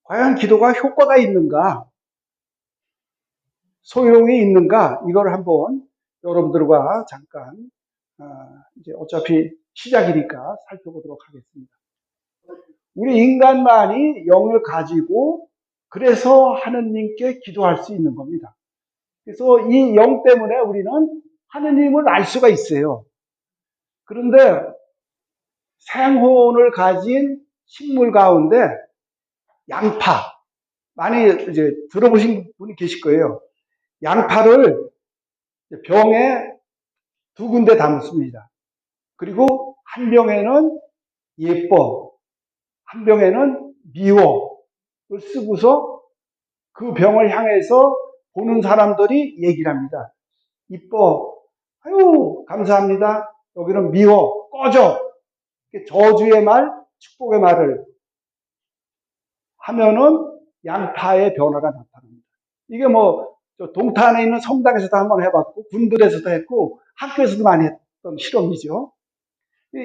과연 기도가 효과가 있는가, 소용이 있는가, 이걸 한번 여러분들과 잠깐, 이제 어차피 시작이니까 살펴보도록 하겠습니다. 우리 인간만이 영을 가지고 그래서 하느님께 기도할 수 있는 겁니다. 그래서 이 영 때문에 우리는 하느님을 알 수가 있어요. 그런데 생혼을 가진 식물 가운데 양파, 많이 이제 들어보신 분이 계실 거예요. 양파를 병에 두 군데 담습니다. 그리고 한 병에는 예뻐, 한 병에는 미워를 쓰고서 그 병을 향해서 보는 사람들이 얘기를 합니다. 이뻐, 아유, 감사합니다. 여기는 미워, 꺼져. 저주의 말, 축복의 말을 하면은 양파의 변화가 나타납니다. 이게 뭐, 동탄에 있는 성당에서도 한번 해봤고, 군들에서도 했고, 학교에서도 많이 했던 실험이죠.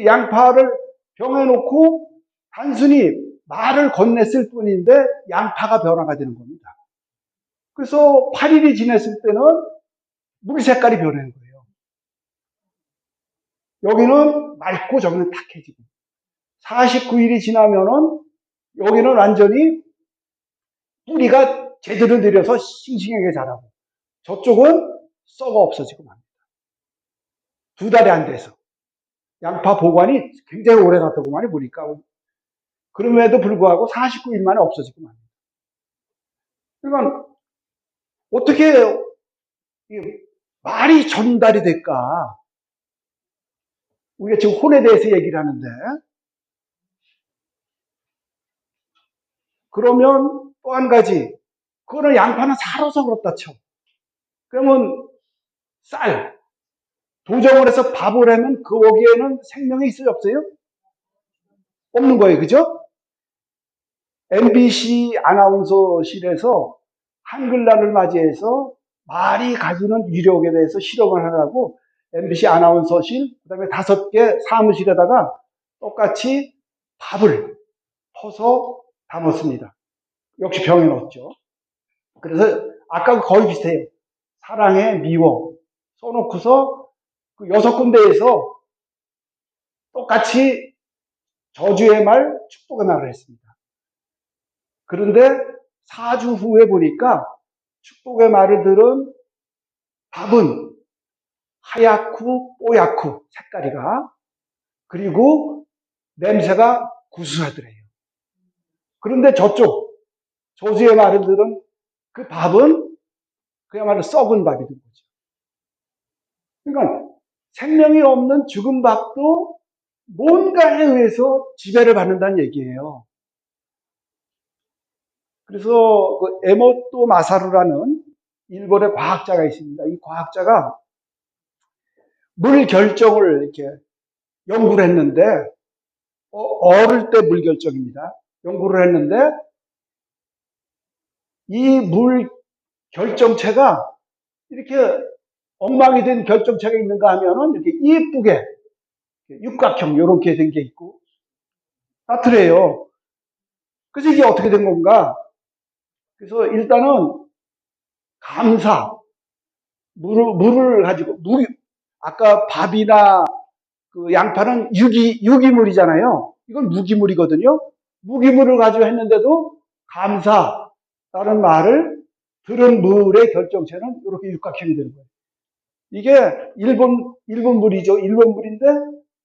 양파를 병에 놓고 단순히 말을 건넸을 뿐인데 양파가 변화가 되는 겁니다. 그래서 8일이 지났을 때는 물 색깔이 변하는 거예요. 여기는 맑고 저기는 탁해지고 49일이 지나면은 여기는 완전히 뿌리가 제대로 내려서 싱싱하게 자라고 저쪽은 썩어 없어지고 맙니다. 두 달이 안 돼서 양파 보관이 굉장히 오래 갔다고 많이 보니까 그럼에도 불구하고 49일 만에 없어지고 맙니다. 그러니까 어떻게 말이 전달이 될까? 우리가 지금 혼에 대해서 얘기를 하는데 그러면 또 한 가지 그거는 양파는 살아서 그렇다 쳐. 그러면 쌀 도정을 해서 밥을 하면 거기에는 생명이 있어요 없어요? 없는 거예요. 그죠? MBC 아나운서실에서 한글날을 맞이해서 말이 가지는 위력에 대해서 실험을 하라고 MBC 아나운서실 그다음에 5개 사무실에다가 똑같이 밥을 퍼서 담았습니다. 역시 병에 넣었죠. 그래서 아까 거의 비슷해요. 사랑해 미워 써놓고서 그 6군데에서 똑같이 저주의 말, 축복의 말을 했습니다. 그런데 4주 후에 보니까 축복의 말을 들은 밥은 하얗고 뽀얗고 색깔이가 그리고 냄새가 구수하더래요. 그런데 저쪽 저주의 말을 들은 그 밥은 그야말로 썩은 밥이 된 거죠. 그러니까 생명이 없는 죽은 밥도 뭔가에 의해서 지배를 받는다는 얘기예요. 그래서 그 에모토 마사루라는 일본의 과학자가 있습니다. 이 과학자가 물 결정을 이렇게 연구를 했는데 어릴 때 물 결정입니다. 연구를 했는데 이 물 결정체가 이렇게 엉망이 된 결정체가 있는가 하면은 이렇게 이쁘게 육각형 이렇게 된 게 있고 따뜻해요. 그래서 이게 어떻게 된 건가? 그래서 일단은 감사 물을 가지고 아까 밥이나 그 양파는 유기물이잖아요. 이건 무기물이거든요. 무기물을 가지고 했는데도 감사라는 말을 들은 물의 결정체는 이렇게 육각형이 되는 거예요. 이게 일본 물이죠. 일본 물인데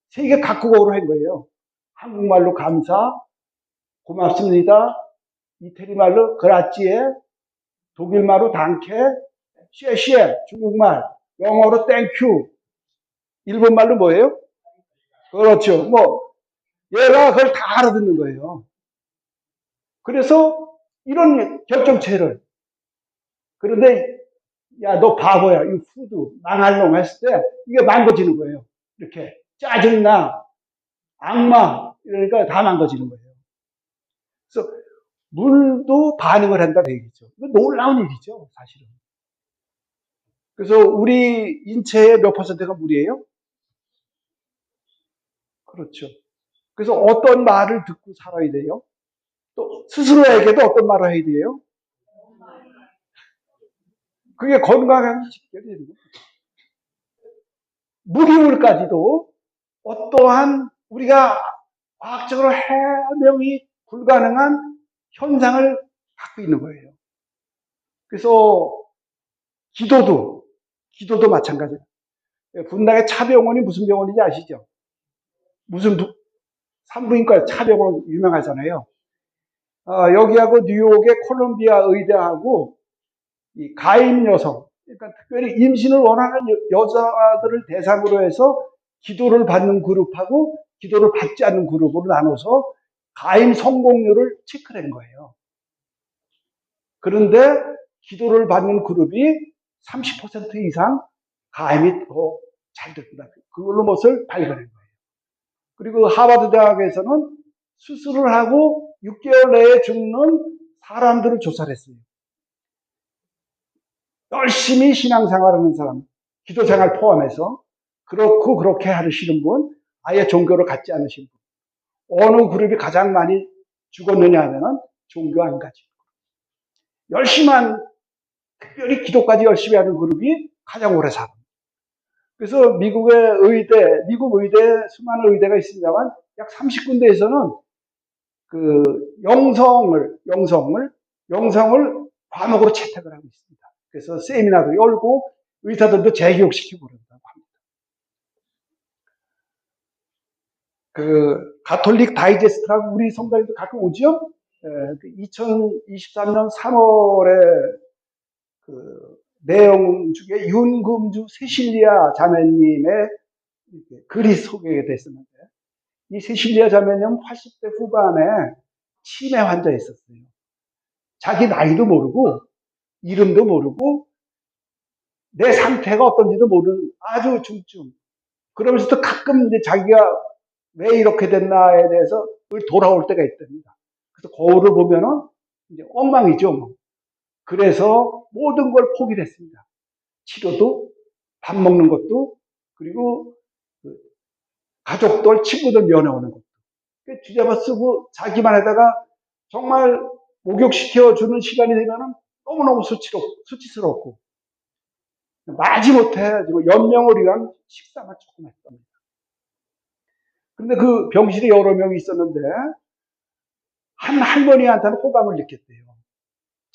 세계 각국어로 한 거예요. 한국말로 감사, 고맙습니다. 이태리 말로 그라찌에, 독일말로 단케, 쉐쉐, 중국말, 영어로 땡큐, 일본말로 뭐예요? 그렇죠. 뭐 얘가 그걸 다 알아듣는 거예요. 그래서 이런 결정체를 그런데 야 너 바보야 이 후드 망할 놈 했을 때 이게 망가지는 거예요. 이렇게 짜증나 악마 이러니까 다 망가지는 거예요. 그래서 물도 반응을 한다는 얘기죠. 이거 놀라운 일이죠 사실은. 그래서 우리 인체의 몇 퍼센트가 물이에요? 그렇죠. 그래서 어떤 말을 듣고 살아야 돼요? 또 스스로에게도 어떤 말을 해야 돼요? 그게 건강한 직결이에요. 무기물까지도 어떠한 우리가 과학적으로 해명이 불가능한 현상을 갖고 있는 거예요. 그래서 기도도 마찬가지예요. 분당의 차병원이 무슨 병원인지 아시죠? 무슨 산부인과 차병원 유명하잖아요. 여기하고 뉴욕의 콜롬비아 의대하고 이 가임 여성, 그러니까 특별히 임신을 원하는 여자들을 대상으로 해서 기도를 받는 그룹하고 기도를 받지 않는 그룹으로 나눠서 가임 성공률을 체크한 거예요. 그런데 기도를 받는 그룹이 30% 이상 가임이 더 잘 됐다. 그걸로 무엇을 발견한 거예요. 그리고 하버드 대학에서는 수술을 하고 6개월 내에 죽는 사람들을 조사를 했어요. 열심히 신앙생활하는 사람, 기도생활 포함해서 그렇고 그렇게 하시는 분, 아예 종교를 갖지 않으신 분, 어느 그룹이 가장 많이 죽었느냐 하면은 종교 안 가지고 열심한, 특별히 기도까지 열심히 하는 그룹이 가장 오래 살아. 그래서 미국 의대에 수많은 의대가 있습니다만 약 30군데에서는 그 영성을 과목으로 채택을 하고 있습니다. 그래서 세미나도 열고 의사들도 재교육시키고 그런다고 합니다. 그 가톨릭 다이제스트라고 우리 성당에도 가끔 오죠? 2023년 3월에 그 내용 중에 윤금주 세실리아 자매님의 글이 소개됐었는데, 이 세실리아 자매님은 80대 후반에 치매 환자였었어요. 자기 나이도 모르고 이름도 모르고 내 상태가 어떤지도 모르는 아주 중증. 그러면서도 가끔 이제 자기가 왜 이렇게 됐나에 대해서 돌아올 때가 있답니다. 그래서 거울을 보면은 이제 엉망이죠. 뭐. 그래서 모든 걸 포기를 했습니다. 치료도, 밥 먹는 것도, 그리고 가족들, 친구들 면회오는 것도. 뒤잡아 쓰고 자기만 하다가 정말 목욕시켜주는 시간이 되면은 너무너무 수치스럽고, 마지못해 연명을 위한 식사만 조금 했답니다. 그런데 그 병실에 여러 명이 있었는데, 한 할머니한테는 호감을 느꼈대요.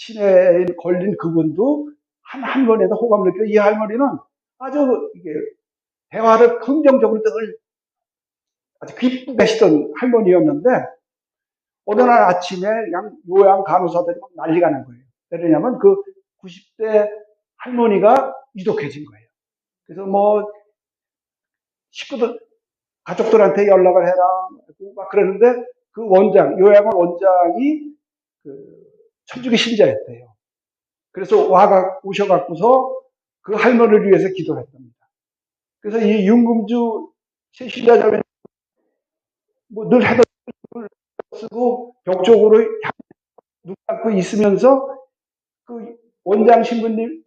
치매에 걸린 그분도 한 할머니한테 호감을 느껴. 이 할머니는 아주 이게 대화를 긍정적으로 늘 아주 기쁘게 하시던 할머니였는데, 어느 날 아침에 요양 간호사들이 막 난리가 난 거예요. 왜냐면 그 90대 할머니가 이독해진 거예요. 그래서 뭐 식구들, 가족들한테 연락을 해라 막 그랬는데, 그 요양원 원장이 그 천주교 신자였대요. 그래서 오셔갖고서 그 할머니를 위해서 기도를 했답니다. 그래서 이 윤금주 신자자매 뭐늘 하던 걸 쓰고 벽 쪽으로 눈 감고 있으면서 그 원장님이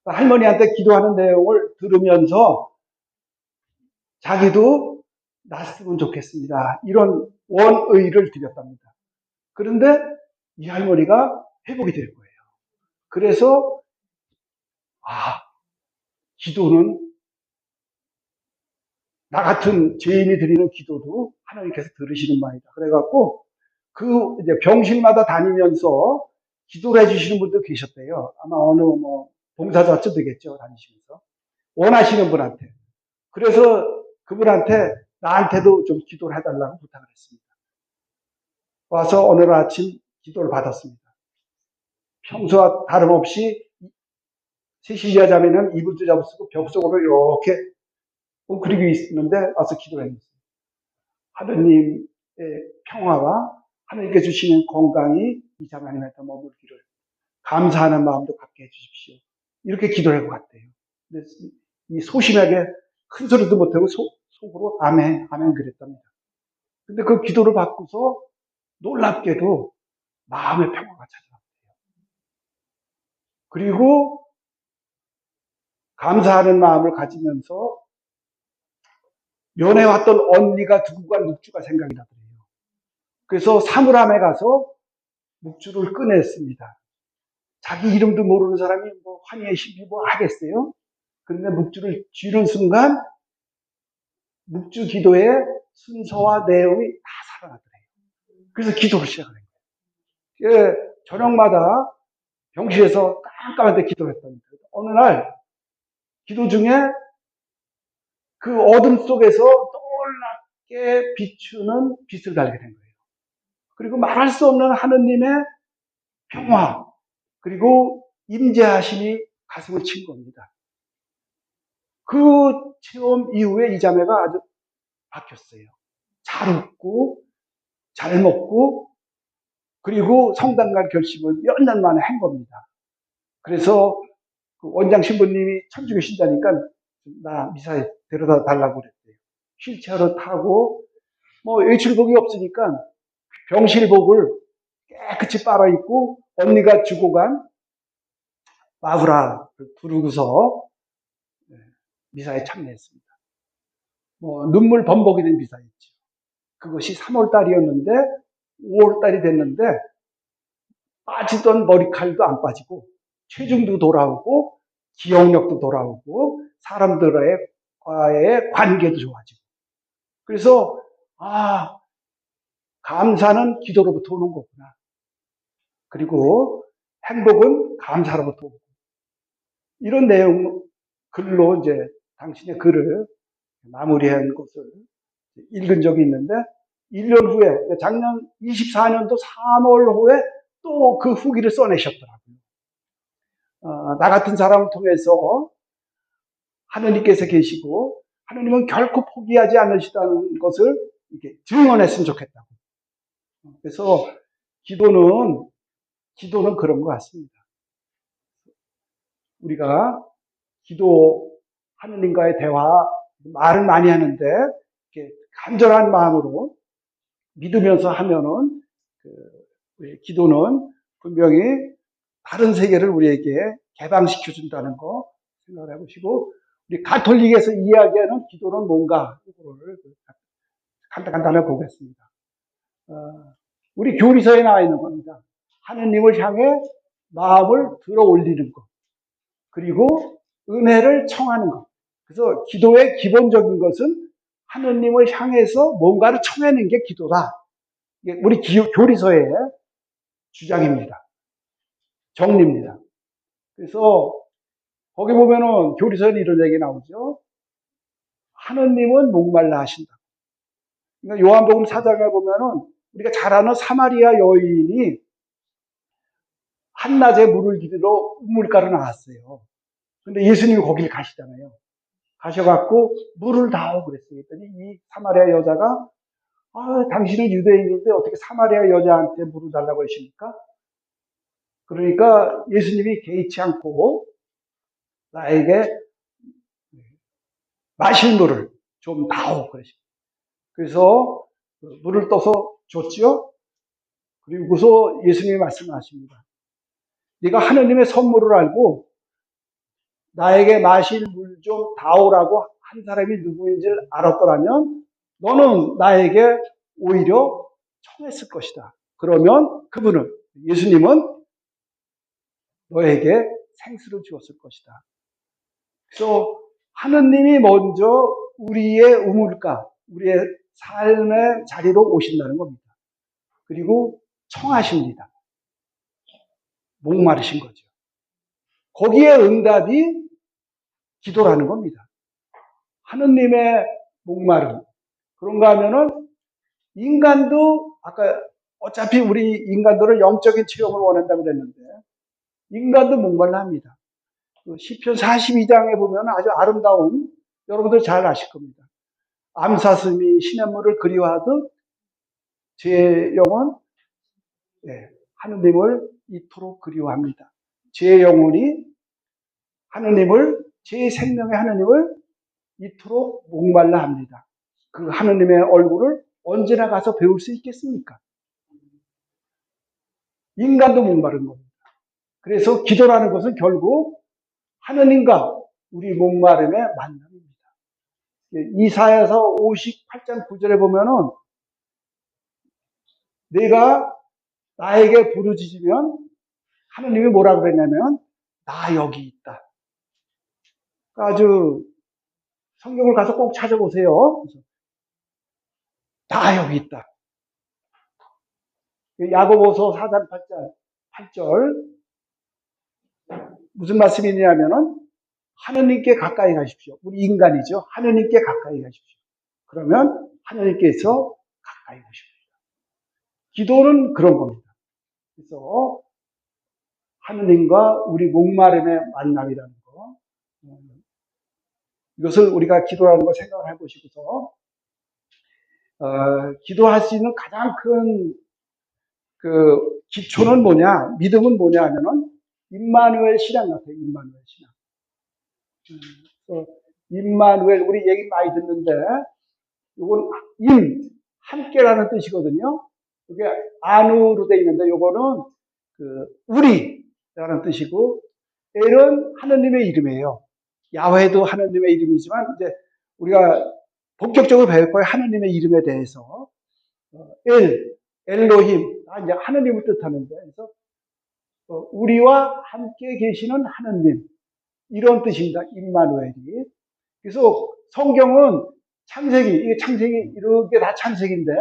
할머니한테 기도하는 내용을 들으면서 자기도 났으면 좋겠습니다. 이런 원의를 드렸답니다. 그런데 이 할머니가 회복이 될 거예요. 그래서 기도는 나 같은 죄인이 드리는 기도도 하나님께서 들으시는 바이다. 그래갖고 그 이제 병실마다 다니면서 기도를 해주시는 분도 계셨대요. 아마 어느 뭐 봉사자쯤 되겠죠. 다니시면서 원하시는 분한테. 그래서 그분한테 나한테도 좀 기도를 해달라고 부탁을 했습니다. 와서 오늘 아침 기도를 받았습니다. 평소와 다름없이 세시리아 자매는 이불도 잡수고 벽 속으로 이렇게 웅크리고 있는데 와서 기도를 했습니다. 하느님의 평화와 하느님께 주시는 건강이 이 자매님한테 머물기를 감사하는 마음도 갖게 해주십시오. 이렇게 기도를 하고 갔대요. 근데 이 소심하게 큰 소리도 못하고 속으로 아멘, 아멘 그랬답니다. 근데 그 기도를 받고서 놀랍게도 마음의 평화가 찾아왔대요. 그리고 감사하는 마음을 가지면서 면회왔던 언니가 누구가 묵주가 생각이 나더래요. 그래서 사물함에 가서 묵주를 꺼냈습니다. 자기 이름도 모르는 사람이 뭐 환희의 시비 뭐 하겠어요? 그런데 묵주를 쥐는 순간 묵주 기도의 순서와 내용이 다 살아나더래요. 그래서 기도를 시작을 해요. 예, 저녁마다 병실에서 깜깜한데 기도를 했답니다. 어느 날 기도 중에 그 어둠 속에서 떠올랐게 비추는 빛을 달게 된 거예요. 그리고 말할 수 없는 하느님의 평화, 그리고 임재하심이 가슴을 친 겁니다. 그 체험 이후에 이 자매가 아주 바뀌었어요. 잘 웃고, 잘 먹고, 그리고 성당 갈 결심을 몇 년 만에 한 겁니다. 그래서 그 원장 신부님이 천주교 신자니까 나 미사에 데려다 달라고 그랬대요. 휠체어를 타고, 뭐 외출복이 없으니까 병실복을 깨끗이 빨아입고 언니가 주고 간 마브라를 부르고서 미사에 참여했습니다. 뭐 눈물 범벅이 된 미사였죠. 그것이 3월 달이었는데 5월 달이 됐는데 빠지던 머리칼도 안 빠지고 체중도 돌아오고 기억력도 돌아오고 사람들과의 관계도 좋아지고 그래서 감사는 기도로부터 오는 거구나. 그리고 행복은 감사로부터 오고 이런 내용 글로 이제 당신의 글을 마무리한 것을 읽은 적이 있는데 1년 후에 작년 24년도 3월 후에 또 그 후기를 써내셨더라고요. 나 같은 사람을 통해서 하느님께서 계시고 하느님은 결코 포기하지 않으시다는 것을 이렇게 증언했으면 좋겠다고. 그래서 기도는 그런 것 같습니다. 우리가 기도 하느님과의 대화 말을 많이 하는데 이렇게 간절한 마음으로 믿으면서 하면은 기도는 분명히 다른 세계를 우리에게 개방시켜 준다는 거 생각을 해보시고 우리 가톨릭에서 이야기하는 기도는 뭔가 이거를 간단하게 보겠습니다. 우리 교리서에 나와 있는 겁니다. 하느님을 향해 마음을 들어 올리는 것 그리고 은혜를 청하는 것. 그래서 기도의 기본적인 것은 하느님을 향해서 뭔가를 청하는 게 기도다. 이게 우리 교리서의 주장입니다. 정리입니다. 그래서 거기 보면은 교리서에 이런 얘기 나오죠. 하느님은 목말라 하신다. 그러니까 요한복음 4장에 보면은 우리가 잘 아는 사마리아 여인이 한낮에 물을 기르러 우물가로 나왔어요. 근데 예수님이 거기를 가시잖아요. 가셔갖고 물을 다오 그랬어요. 그랬더니 이 사마리아 여자가 당신은 유대인인데 어떻게 사마리아 여자한테 물을 달라고 하십니까? 그러니까 예수님이 개의치 않고 나에게 마실 물을 좀 다오 그러십니다. 그래서 물을 떠서 줬지요. 그리고서 예수님이 말씀하십니다. 네가 하느님의 선물을 알고 나에게 마실 물 좀 다오라고 한 사람이 누구인지를 알았더라면 너는 나에게 오히려 청했을 것이다. 그러면 그분은 예수님은 너에게 생수를 주었을 것이다. 그래서 하느님이 먼저 우리의 우물가, 우리의 삶의 자리로 오신다는 겁니다. 그리고 청하십니다. 목마르신 거죠. 거기에 응답이 기도라는 겁니다. 하느님의 목마름. 그런가 하면은 인간도 아까 어차피 우리 인간들은 영적인 체험을 원한다고 그랬는데 인간도 목말라 합니다. 시편 42장에 보면 아주 아름다운 여러분들 잘 아실 겁니다. 암사슴이 시냇물을 그리워하듯 제 영혼 하느님을 이토록 그리워합니다. 제 영혼이 하느님을 제 생명의 하느님을 이토록 목말라 합니다. 그 하느님의 얼굴을 언제나 가서 배울 수 있겠습니까? 인간도 목마른 겁니다. 그래서 기도라는 것은 결국 하느님과 우리 목마름의 만남입니다. 이사야서 58장 9절에 보면은 내가 나에게 부르짖으면 하느님이 뭐라 그랬냐면 나 여기 있다. 그러니까 아주 성경을 가서 꼭 찾아보세요. 나 여기 있다. 야고보서 4장 8절 무슨 말씀이냐면은 하느님께 가까이 가십시오. 우리 인간이죠. 하느님께 가까이 가십시오. 그러면 하느님께서 가까이 오십니다. 기도는 그런 겁니다. 그래서 하느님과 우리 목마름의 만남이라는 거, 이것을 우리가 기도라는 걸 생각을 해보시고서 기도할 수 있는 가장 큰 그 기초는 뭐냐, 믿음은 뭐냐 하면은 임마누엘 신앙 같아요. 임마누엘 신앙. 임마누엘 우리 얘기 많이 듣는데 이건 함께라는 뜻이거든요. 이게 안으로 돼 있는데 요거는 그 우리라는 뜻이고 엘은 하느님의 이름이에요. 야훼도 하느님의 이름이지만 이제 우리가 본격적으로 배울 거예요. 하느님의 이름에 대해서 엘로힘 이제 하느님을 뜻하는데 그래서 우리와 함께 계시는 하느님 이런 뜻입니다. 임마누엘이. 그래서 성경은 창세기 이게 창세기 이렇게 다 창세기인데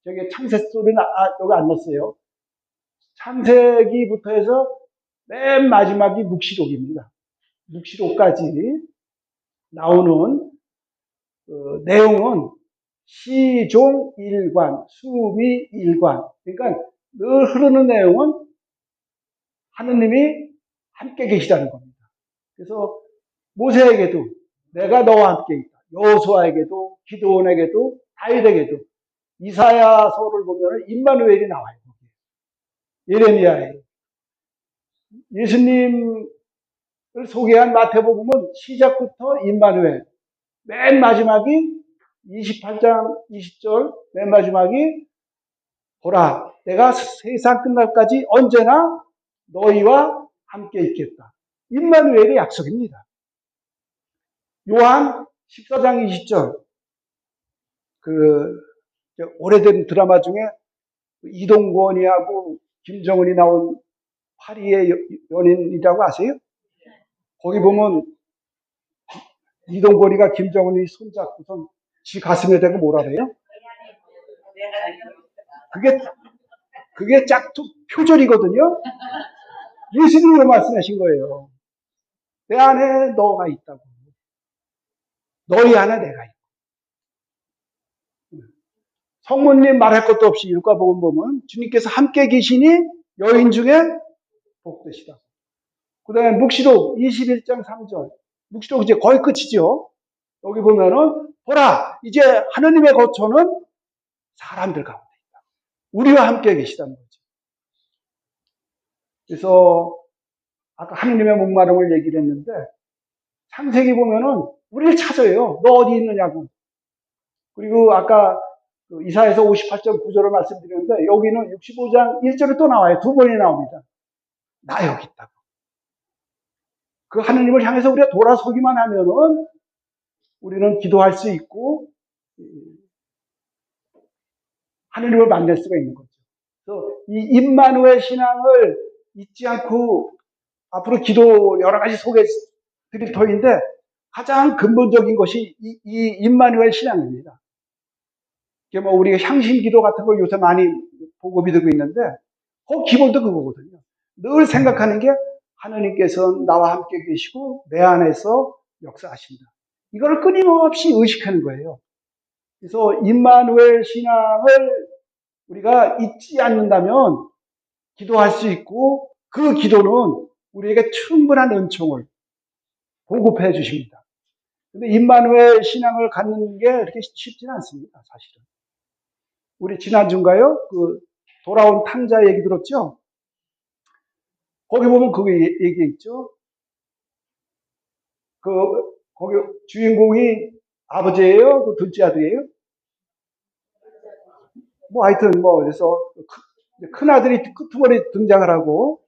저기 창세 소리는 여기 안 넣었어요. 창세기부터 해서 맨 마지막이 묵시록입니다. 묵시록까지 나오는 내용은 시종 일관, 수미 일관. 그러니까 늘 흐르는 내용은 하느님이 함께 계시다는 겁니다. 그래서 모세에게도 내가 너와 함께 있다. 여호수아에게도 기드온에게도 다윗에게도 이사야서를 보면 임마누엘이 나와요. 예레미야에 예수님을 소개한 마태복음은 시작부터 임마누엘 맨 마지막이 28장 20절 맨 마지막이 보라 내가 세상 끝날까지 언제나 너희와 함께 있겠다. 임마누엘의 약속입니다. 요한 14장 20절 그 오래된 드라마 중에 이동건이하고 김정은이 나온 파리의 연인이라고 아세요? 거기 보면 이동건이가 김정은이 손잡고선 지 가슴에 대고 뭐라 그래요? 그게 짝퉁 표절이거든요. 예수님이 말씀하신 거예요. 내 안에 너가 있다고. 너희 안에 내가 있고. 성모님 말할 것도 없이 율가복음 보면 주님께서 함께 계시니 여인 중에 복되시다. 그 다음에 묵시록 21장 3절. 묵시록 이제 거의 끝이죠. 여기 보면은 보라 이제 하느님의 거처는 사람들 가운데 있다. 우리와 함께 계시다는 거죠. 그래서 아까 하느님의 목마름을 얘기를 했는데 창세기 보면은 우리를 찾아요. 너 어디 있느냐고. 그리고 아까 이사야서 58장 9절을 말씀드렸는데 여기는 65장 1절에 또 나와요. 두 번이 나옵니다. 나 여기 있다고. 그 하느님을 향해서 우리가 돌아서기만 하면은 우리는 기도할 수 있고 하느님을 만날 수가 있는 거죠. 그래서 이 임마누엘 신앙을 잊지 않고 앞으로 기도 여러 가지 소개해 드릴 터인데 가장 근본적인 것이 이 임마누엘 신앙입니다. 이게 뭐 우리가 향신 기도 같은 거 요새 많이 보급이 되고 있는데 그 기본도 그거거든요. 늘 생각하는 게 하느님께서 나와 함께 계시고 내 안에서 역사하신다. 이걸 끊임없이 의식하는 거예요. 그래서 임마누엘 신앙을 우리가 잊지 않는다면 기도할 수 있고 그 기도는 우리에게 충분한 은총을 보급해 주십니다. 근데 임마누엘 신앙을 갖는 게 그렇게 쉽지는 않습니다, 사실은. 우리 지난주인가요? 그 돌아온 탕자 얘기 들었죠? 거기 보면 그거 얘기 있죠? 거기 주인공이 아버지예요? 그 둘째 아들이에요? 뭐 하여튼 그래서 큰 아들이 끄트머리 등장을 하고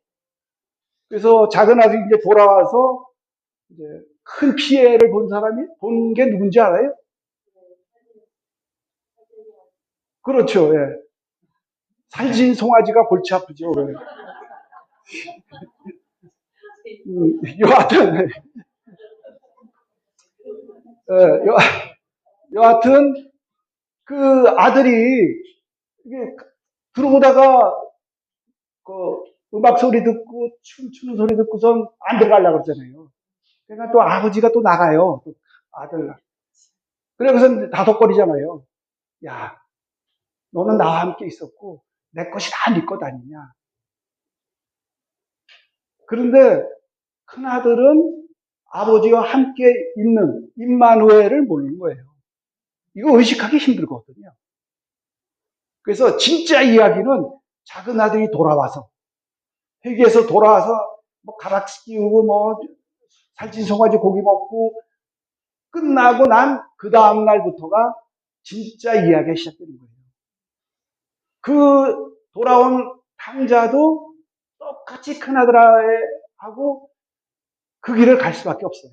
그래서 작은 아들이 이제 돌아와서 이제 큰 피해를 본 사람이 본 게 누군지 알아요? 그렇죠. 예. 살진 송아지가 골치 아프죠. 여하튼, 여, 여하튼, 그 아들이, 이게 들어오다가, 그 음악 소리 듣고, 춤추는 소리 듣고선 안 들어가려고 그러잖아요. 그러니까 또 아버지가 또 나가요. 또 아들. 그래서 다독거리잖아요. 야, 너는 나와 함께 있었고, 내 것이 다 네 것 아니냐. 그런데 큰아들은 아버지와 함께 있는 임마누엘을 모르는 거예요. 이거 의식하기 힘들거든요. 그래서 진짜 이야기는 작은 아들이 돌아와서, 회개에서 돌아와서 뭐 가락시 끼우고 뭐 살찐 송아지 고기 먹고 끝나고 난 그 다음 날부터가 진짜 이야기가 시작되는 거예요. 그 돌아온 탕자도 똑같이 큰아들하고 그 길을 갈 수밖에 없어요.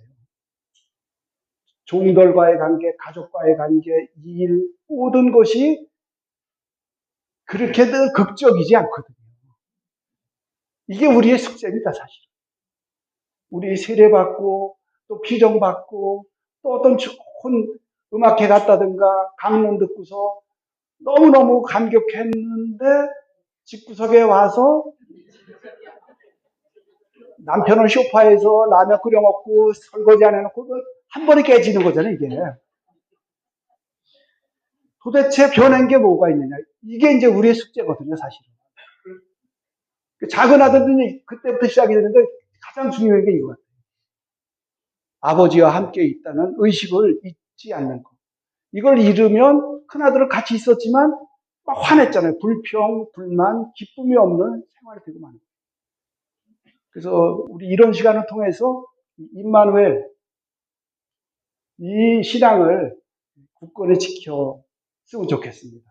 종들과의 관계, 가족과의 관계, 일, 모든 것이 그렇게들 극적이지 않거든요. 이게 우리의 숙제입니다, 사실. 우리 세례받고, 또 피정받고, 또 어떤 좋은 음악회 갔다든가, 강론 듣고서 너무너무 감격했는데, 집구석에 와서 남편은 소파에서 라면 끓여 먹고 설거지 안 해놓고 한 번에 깨지는 거잖아요, 이게. 도대체 변한 게 뭐가 있느냐. 이게 이제 우리의 숙제거든요, 사실은. 작은 아들들이 그때부터 시작이 되는데 가장 중요한 게 이거 같아요. 아버지와 함께 있다는 의식을 잊지 않는 것. 이걸 잃으면 큰아들은 같이 있었지만 막 화냈잖아요. 불평, 불만, 기쁨이 없는 생활이 되고 마는 거예요. 그래서 우리 이런 시간을 통해서 임마누엘 이 신앙을 굳건히 지켰으면 좋겠습니다.